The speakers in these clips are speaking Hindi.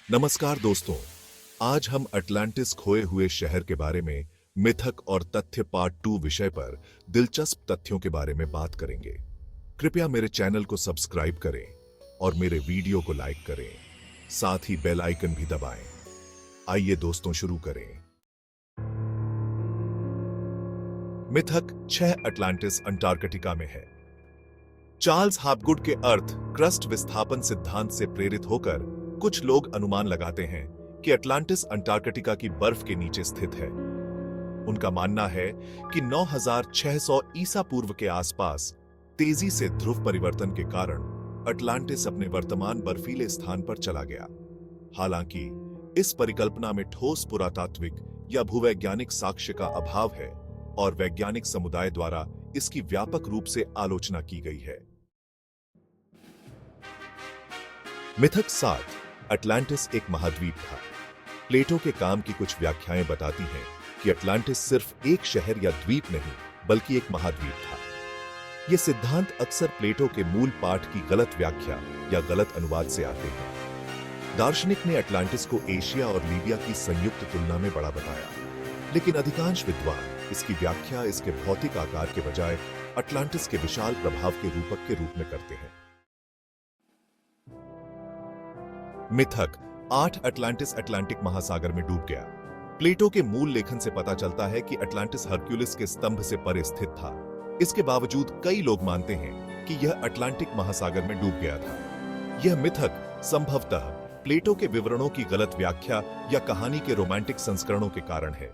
नमस्कार दोस्तों, आज हम अटलांटिस खोए हुए शहर के बारे में मिथक और तथ्य पार्ट 2 विषय पर दिलचस्प तथ्यों के बारे में बात करेंगे। कृपया मेरे चैनल को सब्सक्राइब करें और मेरे वीडियो को लाइक करें, साथ ही बेल आइकन भी दबाएं। आइए दोस्तों शुरू करें। मिथक 6 अटलांटिस अंटार्कटिका में है। चार्ल्स हॉपगुड के अर्थ क्रस्ट विस्थापन सिद्धांत से प्रेरित होकर कुछ लोग अनुमान लगाते हैं कि अटलांटिस अंटार्कटिका की बर्फ के नीचे स्थित है। उनका मानना है कि 9600 ईसा पूर्व के आसपास तेजी से ध्रुव परिवर्तन के कारण अटलांटिस अपने वर्तमान बर्फीले स्थान पर चला गया। हालांकि इस परिकल्पना में ठोस पुरातात्विक या भूवैज्ञानिक साक्ष्य का अभाव है और वैज्ञानिक समुदाय द्वारा इसकी व्यापक रूप से आलोचना की गई है। मिथक 7 अटलांटिस एक महाद्वीप था। प्लेटो के काम की कुछ व्याख्याएं बताती हैं कि अटलांटिस सिर्फ एक शहर या द्वीप नहीं बल्कि एक महाद्वीप था। यह सिद्धांत अक्सर प्लेटो के मूल पाठ की गलत व्याख्या या गलत अनुवाद से आते हैं। दार्शनिक ने अटलांटिस को एशिया और लीबिया की संयुक्त तुलना में बड़ा बताया, लेकिन अधिकांश विद्वान इसकी व्याख्या इसके भौतिक आकार के बजाय अटलांटिस के विशाल प्रभाव के रूपक के रूप में करते हैं। मिथक 8 अटलांटिस अटलांटिक महासागर में डूब गया। प्लेटो के मूल लेखन से पता चलता है कि अटलांटिस हरक्यूलिस के स्तंभ से परे स्थित था। इसके बावजूद कई लोग मानते हैं कि यह अटलांटिक महासागर में डूब गया था। यह मिथक संभवतः प्लेटो के विवरणों की गलत व्याख्या या कहानी के रोमांटिक संस्करणों के कारण है।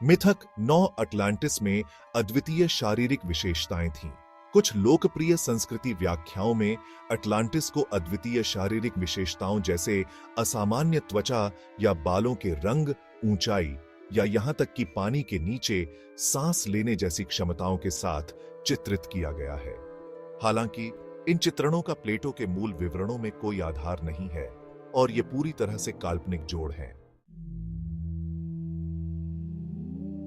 मिथक 9 अटलांटिस में अद्वितीय शारीरिक विशेषताएं थीं। कुछ लोकप्रिय संस्कृति व्याख्याओं में अटलांटिस को अद्वितीय शारीरिक विशेषताओं जैसे असामान्य त्वचा या बालों के रंग, ऊंचाई या यहां तक कि पानी के नीचे सांस लेने जैसी क्षमताओं के साथ चित्रित किया गया है। हालांकि इन चित्रणों का प्लेटो के मूल विवरणों में कोई आधार नहीं है और ये पूरी तरह से काल्पनिक जोड़ हैं।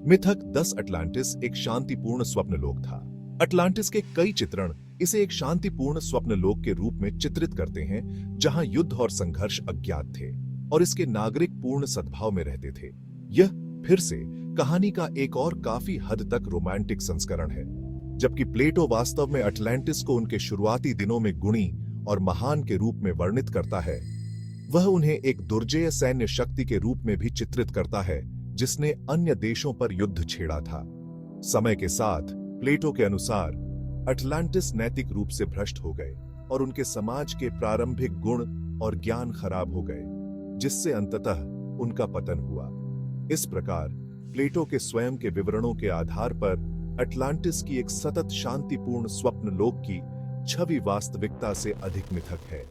मिथक 10 अटलांटिस एक शांतिपूर्ण स्वप्नलोक था। अटलांटिस के कई चित्रण इसे एक शांतिपूर्ण स्वप्नलोक के रूप में चित्रित करते हैं, जहां युद्ध और संघर्ष अज्ञात थे और इसके नागरिक पूर्ण सद्भाव में रहते थे। यह फिर से कहानी का एक और काफी हद तक रोमांटिक संस्करण है। जबकि प्लेटो वास्तव में अटलांटिस को उनके शुरुआती दिनों में गुणी और महान के रूप में वर्णित करता है, वह उन्हें एक दुर्जेय सैन्य शक्ति के रूप में भी चित्रित करता है जिसने अन्य देशों पर युद्ध छेड़ा था। समय के साथ प्लेटो के अनुसार अटलांटिस नैतिक रूप से भ्रष्ट हो गए और उनके समाज के प्रारंभिक गुण और ज्ञान खराब हो गए, जिससे अंततः उनका पतन हुआ। इस प्रकार प्लेटो के स्वयं के विवरणों के आधार पर अटलांटिस की एक सतत शांतिपूर्ण स्वप्नलोक की छवि वास्तविकता से अधिक मिथक है।